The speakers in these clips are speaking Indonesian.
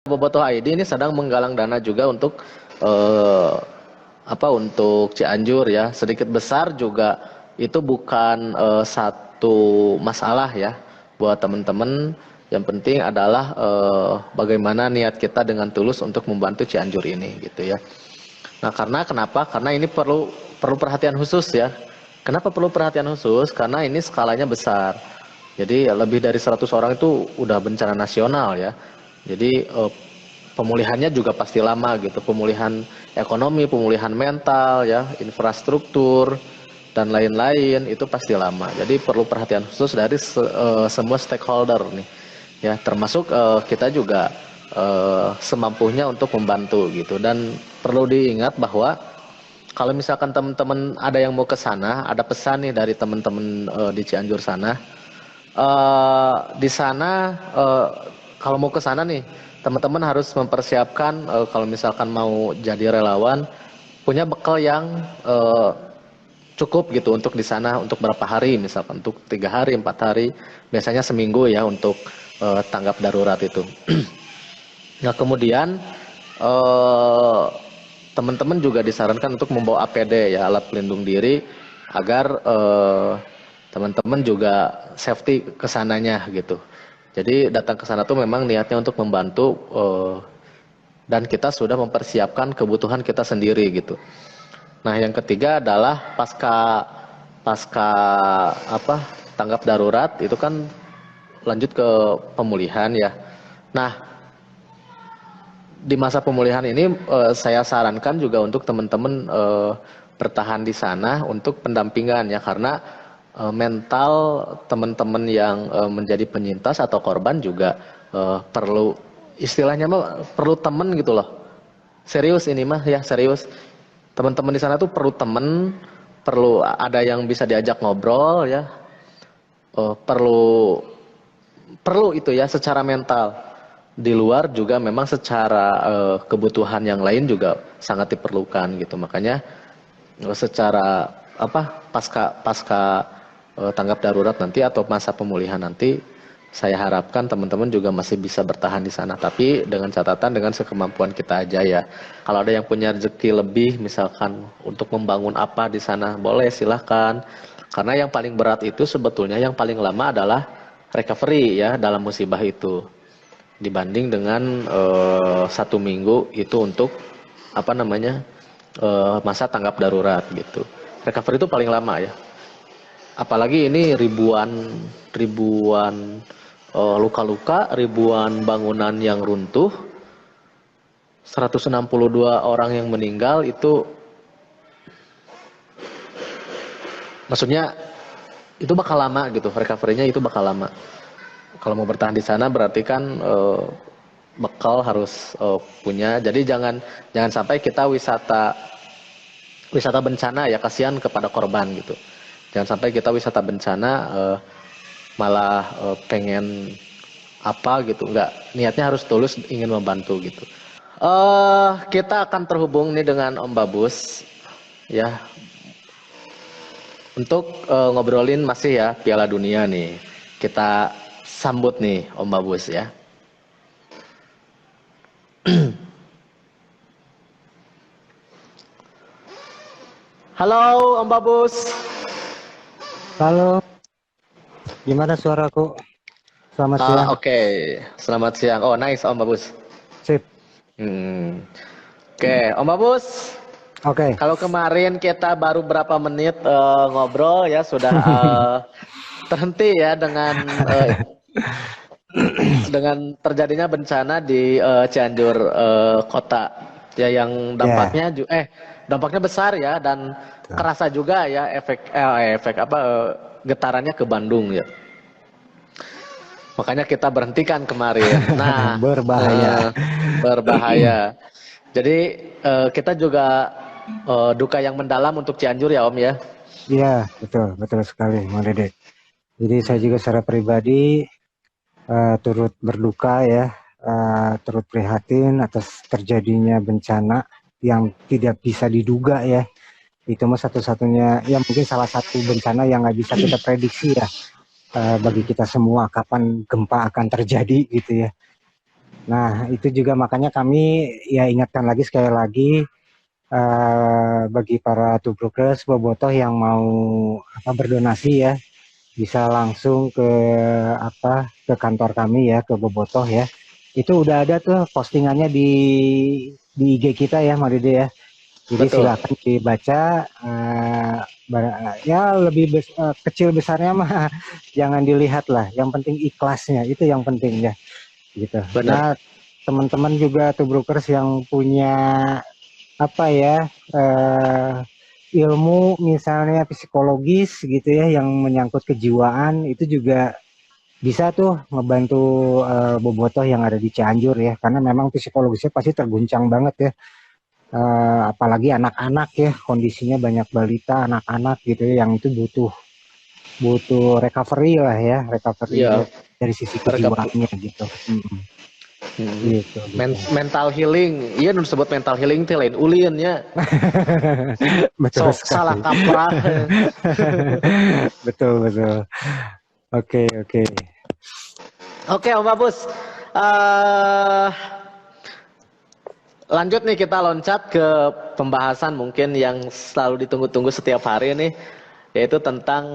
Bobotoh ID ini sedang menggalang dana juga untuk eh, untuk Cianjur ya. Sedikit besar juga itu bukan satu masalah ya buat teman-teman. Yang penting adalah bagaimana niat kita dengan tulus untuk membantu Cianjur ini gitu ya. Nah, kenapa? Karena ini perlu perhatian khusus ya. Kenapa perlu perhatian khusus? Karena ini skalanya besar. Jadi lebih dari 100 orang itu udah bencana nasional ya. Jadi pemulihannya juga pasti lama gitu. Pemulihan ekonomi, pemulihan mental ya, infrastruktur dan lain-lain itu pasti lama. Jadi perlu perhatian khusus dari semua stakeholder nih. Ya, termasuk kita juga semampunya untuk membantu gitu. Dan perlu diingat bahwa kalau misalkan teman-teman ada yang mau ke sana, ada pesan nih dari teman-teman di Cianjur sana. Di sana kalau mau ke sana nih, teman-teman harus mempersiapkan kalau misalkan mau jadi relawan, punya bekal yang cukup gitu untuk di sana untuk berapa hari, misalkan untuk 3 hari, 4 hari, biasanya seminggu ya untuk tanggap darurat itu. Nah kemudian eh, teman-teman juga disarankan untuk membawa APD ya, alat pelindung diri, agar teman-teman juga safety kesananya gitu. Jadi datang ke sana tuh memang niatnya untuk membantu dan kita sudah mempersiapkan kebutuhan kita sendiri gitu. Nah yang ketiga adalah pasca pasca apa tanggap darurat itu kan lanjut ke pemulihan ya. Nah di masa pemulihan ini saya sarankan juga untuk teman-teman bertahan di sana untuk pendampingan ya, karena mental teman-teman yang menjadi penyintas atau korban juga perlu, istilahnya mah perlu temen gitu loh. Serius ini mah ya, serius. Teman-teman di sana tuh perlu temen, perlu ada yang bisa diajak ngobrol ya. Perlu perlu itu ya secara mental. Di luar juga memang secara kebutuhan yang lain juga sangat diperlukan gitu. Makanya secara pasca pasca tanggap darurat nanti atau masa pemulihan nanti, saya harapkan teman-teman juga masih bisa bertahan di sana, tapi dengan catatan dengan sekemampuan kita aja ya. Kalau ada yang punya rezeki lebih misalkan untuk membangun apa di sana, boleh silahkan. Karena yang paling berat itu sebetulnya yang paling lama adalah recovery ya dalam musibah itu, dibanding dengan 1 minggu itu untuk masa tanggap darurat gitu. Recovery itu paling lama ya. Apalagi ini ribuan ribuan luka-luka, ribuan bangunan yang runtuh, 162 orang yang meninggal itu, maksudnya itu bakal lama gitu, recovery-nya itu bakal lama. Kalau mau bertahan di sana berarti kan bekal harus punya. Jadi jangan sampai kita wisata bencana ya, kasihan kepada korban gitu. Jangan sampai kita wisata bencana malah pengen apa gitu, nggak, niatnya harus tulus ingin membantu gitu. Kita akan terhubung nih dengan Om Babus ya untuk ngobrolin masih ya Piala Dunia nih. Kita sambut nih Om Babus ya. Halo Om Babus. Halo, gimana suaraku? Selamat siang. Oke. Selamat siang. Oh nice Om Babus. Sip. Oke, Om Babus. Oke. Kalau kemarin kita baru berapa menit ngobrol ya sudah terhenti ya dengan terjadinya bencana di Cianjur kota ya, yang dampaknya besar ya, dan kerasa juga ya getarannya ke Bandung ya. Makanya kita berhentikan kemarin. Nah, berbahaya. Jadi kita juga duka yang mendalam untuk Cianjur ya Om ya. Iya, betul sekali, Mang Dede. Jadi saya juga secara pribadi turut berduka ya, turut prihatin atas terjadinya bencana yang tidak bisa diduga ya. Itu mah satu-satunya, ya mungkin salah satu bencana yang nggak bisa kita prediksi ya, bagi kita semua kapan gempa akan terjadi gitu ya. Nah, itu juga makanya kami ya ingatkan lagi sekali lagi bagi para tubrukers bobotoh yang mau berdonasi ya, bisa langsung ke ke kantor kami ya, ke bobotoh ya. Itu udah ada tuh postingannya di IG kita ya, Mas Dede ya. Jadi Betul. silakan dibaca. Ya lebih kecil besarnya mah jangan dilihat lah. Yang penting ikhlasnya itu yang penting ya. Gitu. Benar. Nah teman-teman juga tuh brokers yang punya eh, ilmu misalnya psikologis gitu ya yang menyangkut kejiwaan itu juga bisa tuh ngebantu bobotoh yang ada di Cianjur ya karena memang psikologisnya pasti terguncang banget ya. Apalagi anak-anak ya kondisinya banyak balita anak-anak gitu ya yang itu butuh butuh recovery lah ya recovery Iya, dari sisi mereka kejiwaannya gitu. Gitu gitu. mental healing. Iya nu disebut mental healing teh lain ulin ya. Betul Sok salah sekali. kaprah. Betul betul. Oke oke. Oke, Om Babus. Eh, lanjut nih kita loncat ke pembahasan mungkin yang selalu ditunggu-tunggu setiap hari nih, yaitu tentang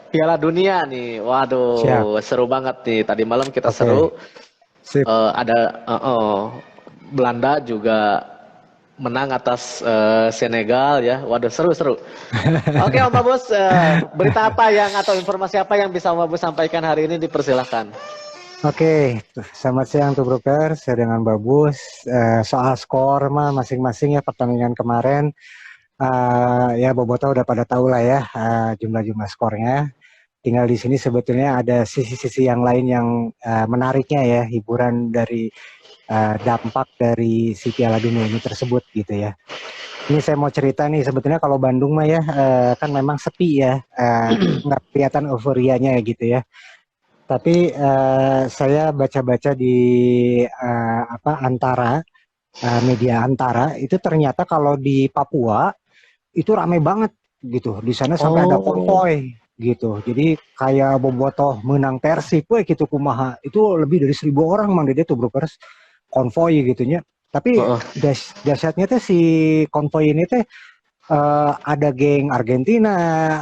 Piala Dunia nih. Siap. Waduh, seru banget nih. Tadi malam kita Oke. seru. Sip. Ada Belanda juga menang atas Senegal ya. Waduh, seru-seru. Oke, Om Babus, berita apa yang atau informasi apa yang bisa Om Babus sampaikan hari ini dipersilahkan. Oke, selamat siang tuh broker. Saya dengan Babus. Soal skor mah masing-masing ya pertandingan kemarin. Ya Boboto udah pada tahu lah ya jumlah-jumlah skornya. Tinggal di sini sebetulnya ada sisi-sisi yang lain yang menariknya ya, hiburan dari dampak dari si Piala Dunia ini tersebut gitu ya. Ini saya mau cerita nih sebetulnya kalau Bandung mah ya kan memang sepi ya, nggak kelihatan euforianya gitu ya. Tapi saya baca-baca di Antara media Antara itu ternyata kalau di Papua itu ramai banget gitu. Di sana sampai ada Oh, konvoy gitu. Jadi kayak Bobotoh menang Persib we gitu kumaha. Itu lebih dari 1.000 orang Mang Dede tuh brokers konvoy gitunya. Tapi dahsyatnya tuh si konvoy ini teh ada geng Argentina,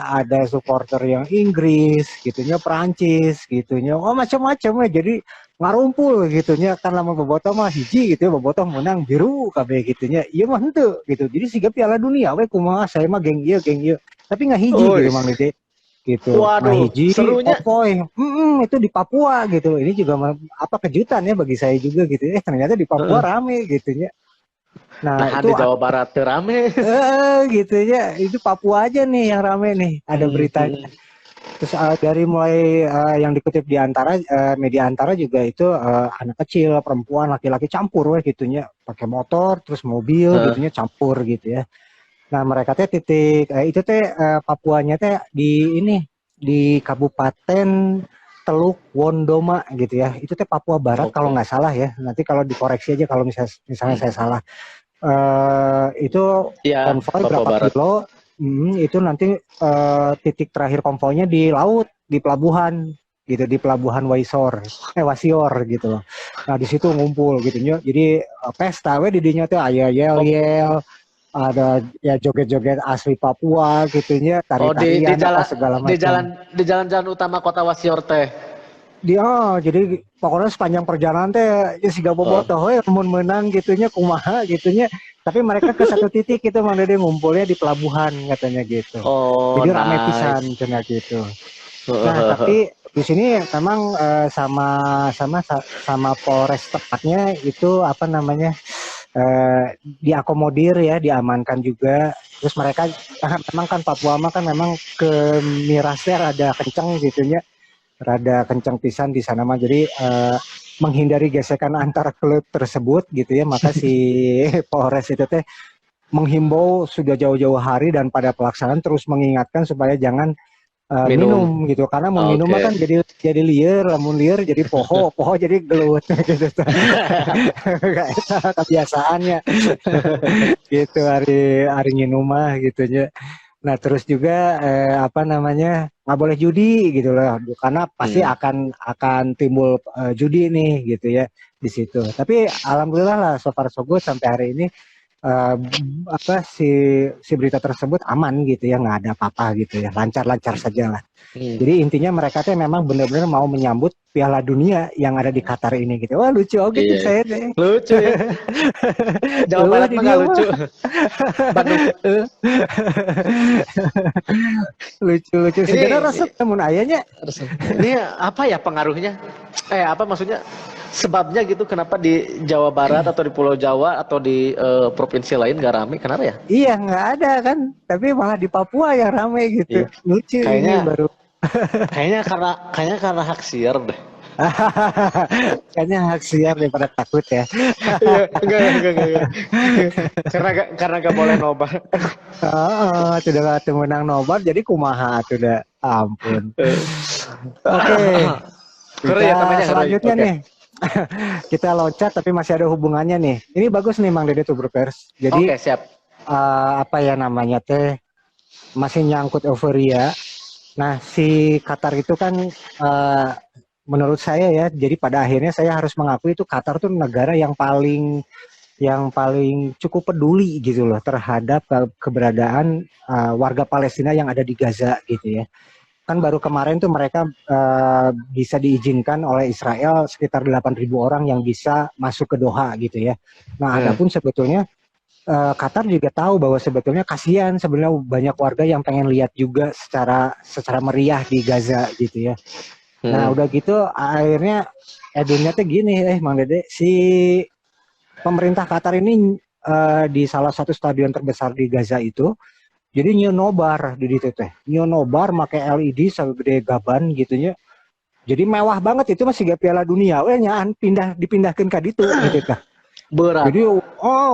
ada supporter yang Inggris, gitunya Perancis, gitunya, oh macam-macam ya. Jadi ngarumpul gitunya kan lama bobotoh mah hiji gitu ya, bobotoh menang biru kabeh gitunya. Iya mah henteu gitu. Jadi siga Piala Dunia we kumaha saya mah geng ieu geng ieu. Tapi nggak hiji gitu Mang Uish. Dede gitu. Waduh, Ngahiji serunya. konvoy. Itu di Papua gitu. Ini juga kejutan ya bagi saya juga gitu. Ternyata di Papua rame gitunya. Nah, Nah, itu di Jawa Barat teu rame. gitu ya, itu Papua aja nih yang rame nih, ada beritanya. Terus dari mulai yang dikutip di Antara, media Antara juga itu anak kecil, perempuan, laki-laki campur weh gitunya, pakai motor, terus mobil gitunya campur gitu ya. Nah mereka teh titik itu teh Papuanya teh di ini di Kabupaten Teluk Wondoma gitu ya. Itu teh Papua Barat kalau Oke. nggak salah ya. Nanti kalau dikoreksi aja kalau misalnya saya salah. Itu Iya, konvoy Papua berapa Barat. kilo, itu nanti titik terakhir konvoynya di laut, di pelabuhan gitu, di pelabuhan Wasior gitu loh. Nah di situ ngumpul gitu jadi pesta we didinya tuh aya Oh, yel-yel, ada ya joget-joget asli Papua gitunya, oh, tari-tarian apa segala macam. di jalan-jalan utama kota Wasior teh. Jadi pokoknya sepanjang perjalanan teh ya siga Oh, bobotoh we mun menang gitunya kumaha gitunya. Tapi mereka ke satu titik itu Mang Dede ngumpulnya di pelabuhan katanya gitu. oh, Jadi rame nice. pisan cenah gitu. Nah, tapi di sini memang sama Polres tepatnya itu apa namanya diakomodir ya, diamankan juga. Terus mereka memang kan Papua mah kan memang ke mirasnya rada kenceng gitunya, rada kencang pisan di sana mah. Jadi menghindari gesekan antar klub tersebut gitu ya, maka si Polres itu teh menghimbau sudah jauh-jauh hari dan pada pelaksanaan terus mengingatkan supaya jangan Minum. minum gitu karena mau minum mah Oke. kan jadi liar, lamun liar jadi poho jadi gelut gitu. Gak kebiasaannya gitu hari hari minum mah gitunya. Nah, terus juga apa namanya, nggak boleh judi gitu loh, karena pasti Hmm. akan timbul judi nih gitu ya di situ. Tapi alhamdulillah lah, so far so good sampai hari ini eh, apa si berita tersebut aman gitu ya, nggak ada apa-apa gitu ya, lancar-lancar saja lah. Hmm. Jadi intinya mereka tuh memang benar-benar mau menyambut Piala Dunia yang ada di Qatar ini gitu. Wah lucu oke cek Iya. saya deh. Lucu ya. Jawa Barat Di mah dia nggak mah lucu. Bandung. lucu-lucu sebenarnya resep Ini namun ayahnya. ini apa ya pengaruhnya? Apa maksudnya? Sebabnya gitu kenapa di Jawa Barat atau di Pulau Jawa atau di provinsi lain gak rame? Kenapa ya? Iya nggak ada kan, tapi malah di Papua yang rame gitu. Iya. Lucu ini Kayaknya baru. kayaknya karena hak siar deh. Kayaknya hak siar daripada takut ya. Iya, enggak. Karena gak boleh nobar. Oh, sudah menang nobar jadi kumaha tuh dah. Ampun. Oke, Ngeri kita ya namanya ngeri. selanjutnya Oke. nih. Kita loncat tapi masih ada hubungannya nih. Ini bagus nih Mang Dede Tuberpers. Jadi Oke, siap. apa ya namanya teh, masih nyangkut euforia. Nah, si Qatar itu kan menurut saya ya, jadi pada akhirnya saya harus mengakui itu Qatar tuh negara yang paling cukup peduli gitu loh terhadap keberadaan warga Palestina yang ada di Gaza gitu ya. Kan baru kemarin tuh mereka bisa diizinkan oleh Israel sekitar 8.000 orang yang bisa masuk ke Doha gitu ya. Nah, adapun sebetulnya Qatar juga tahu bahwa sebetulnya kasihan sebenarnya banyak warga yang pengen lihat juga secara meriah di Gaza gitu ya. Nah, Hmm. udah gitu akhirnya edunnya tuh gini, Mang Dede, si pemerintah Qatar ini di salah satu stadion terbesar di Gaza itu, jadi nyeun nobar di situ teh. Nyeun nobar make LED segede gaban gitu nya. Jadi mewah banget itu masih gak Piala Dunia. Weh nyaan dipindahkan ke ditu gitu teh. Berat. Jadi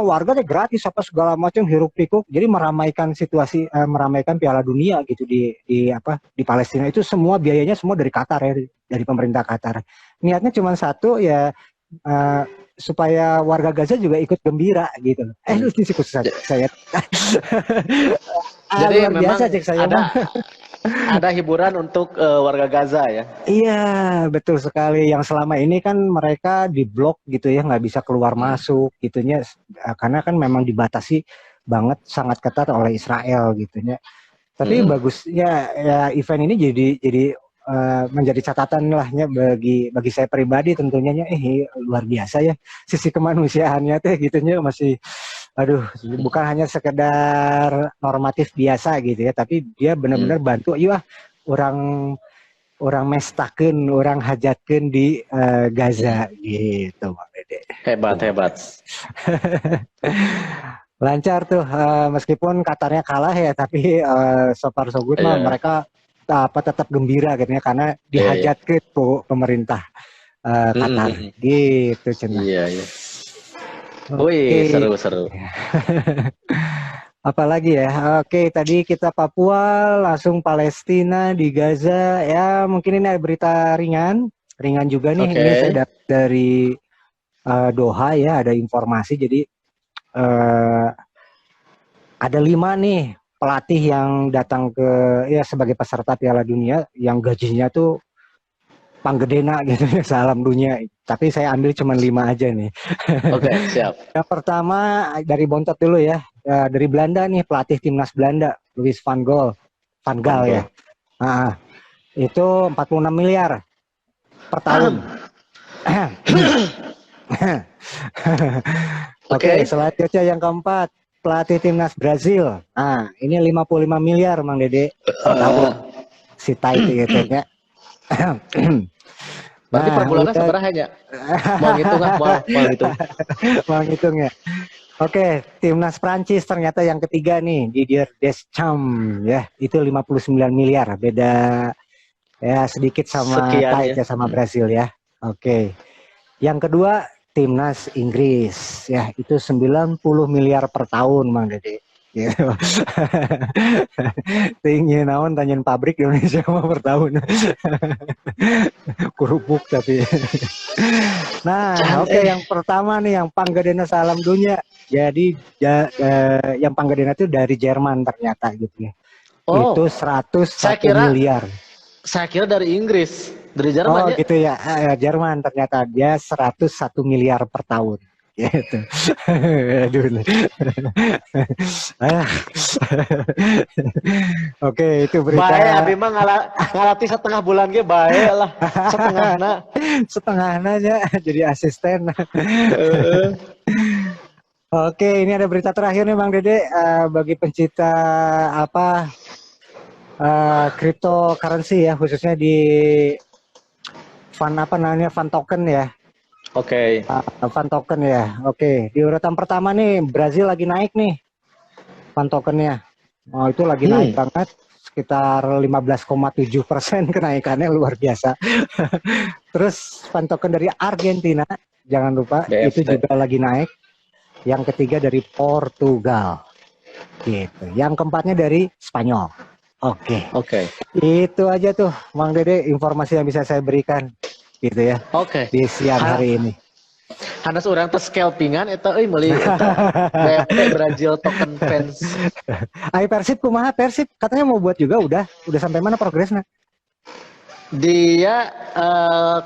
warga teh gratis apa segala macam hiruk pikuk. Jadi meramaikan situasi meramaikan Piala Dunia gitu di Palestina itu semua biayanya semua dari Qatar ya, dari pemerintah Qatar. Niatnya cuma satu ya, eh, supaya warga Gaza juga ikut gembira gitu. Hmm. Lu sih khusus saya. Jadi Luar biasa memang cek saya mah. ada hiburan untuk warga Gaza ya. Iya, betul sekali. Yang selama ini kan mereka diblok gitu ya, nggak bisa keluar masuk gitunya, karena kan memang dibatasi banget sangat ketat oleh Israel gitunya. Tapi Hmm. bagusnya ya event ini jadi menjadi catatan lahnya bagi saya pribadi tentunya nya, luar biasa ya sisi kemanusiaannya teh gitunya masih, aduh, bukan hanya sekedar normatif biasa gitu ya, tapi dia Hmm. benar-benar bantu iya orang orang mestakeun, orang hajatkeun di Hmm. Gaza gitu Bang Dede. Hebat, Tuh. hebat. Lancar tuh, meskipun Qatarnya kalah ya, tapi so far so good mah Iya, mereka tetap gembira gitu ya karena iya. dihajat ke pemerintah Qatar Hmm. gitu cenah. Iya, iya. Wih, Oke, seru-seru. apalagi ya? Oke, tadi kita Papua, langsung Palestina di Gaza. Ya, mungkin ini ada berita ringan, ringan juga nih. Ini Oke. saya dapat dari Doha ya, ada informasi. Jadi eh, ada 5 nih pelatih yang datang ke ya sebagai peserta Piala Dunia yang gajinya tuh panggedena gitu ya salam dunia. Tapi saya ambil cuma 5 aja nih. Oke, siap. Yang pertama dari Bontot dulu ya. Dari Belanda nih pelatih timnas Belanda, Louis van Gaal. Van Van Gaal ya. Gogh. Nah, itu 46 miliar per tahun. Oke, Oke. selanjutnya yang keempat, pelatih timnas Brazil. Nah, ini 55 miliar Mang Dede per tahun. Si Tai itu ya. Berarti per Nah, bulannya udah seberapa ya? Mau ngitung ah, mau ngitung. mau ngitung ya. Oke, timnas Prancis ternyata yang ketiga nih, Didier Deschamps ya, itu 59 miliar, beda ya sedikit sama Sekian Tai ya. ya sama Brazil ya. Oke. Yang kedua, timnas Inggris ya, itu 90 miliar per tahun Mang Dede. Gitu. Tinggi naon tanyain pabrik di Indonesia mah per tahun. Kerupuk tapi. Nah, Can oke, yang pertama nih yang Panggedena salam dunia. Jadi yang Panggedena itu dari Jerman ternyata gitu ya. Oh, itu 101 saya kira miliar. saya kira dari Inggris, dari Oh Jerman ya. gitu ya, Jerman ternyata dia 101 miliar per tahun. Gitu. Aduh. Ah. Oke, itu berita Bae abi mah ngalati setengah bulan ge bae lah. Setengahna. setengahnya aja jadi asisten. Heeh. Oke, ini ada berita terakhir nih Bang Dede. Bagi pencinta apa cryptocurrency ya, khususnya di fund apa namanya, fund token ya. Oke. Fund token ya. Oke, di urutan pertama nih Brazil lagi naik nih fund tokennya. Oh itu lagi naik banget, sekitar 15,7% kenaikannya, luar biasa. Terus fund token dari Argentina, jangan lupa itu BFT. juga lagi naik. Yang ketiga dari Portugal, gitu. Yang keempatnya dari Spanyol. Oke. Oke. Itu aja tuh, Bang Dede, informasi yang bisa saya berikan, gitu ya, Oke. di siang hari ini. Hanas orang tes scalpingan eta euy meuli eta BFT Brazil token fans. Ai Persib kumaha Persib? Katanya mau buat juga, udah sampai mana progresnya? Dia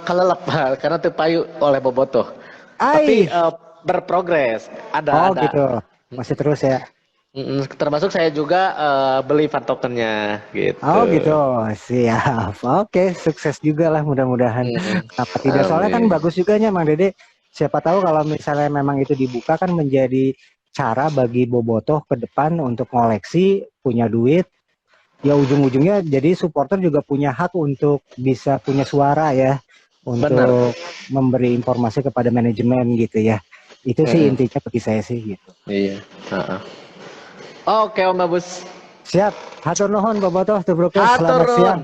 kelelep karena teu payu oleh bobotoh. Tapi berprogres. Ada. Gitu. Masih terus ya. Termasuk saya juga beli fan tokennya gitu. Oh gitu, siap. Oke, sukses juga lah mudah-mudahan. Kenapa tidak? Soalnya kan bagus juga nya Mang Dede. Siapa tahu kalau misalnya memang itu dibuka kan menjadi cara bagi bobotoh ke depan untuk ngoleksi, punya duit. Ya ujung-ujungnya jadi supporter juga punya hak untuk bisa punya suara ya. Untuk memberi informasi kepada manajemen gitu ya. Itu sih intinya bagi saya sih gitu. Iya. Oke Om Babus. Siap. Hatur nuhun bobotoh tubruk selamat siang.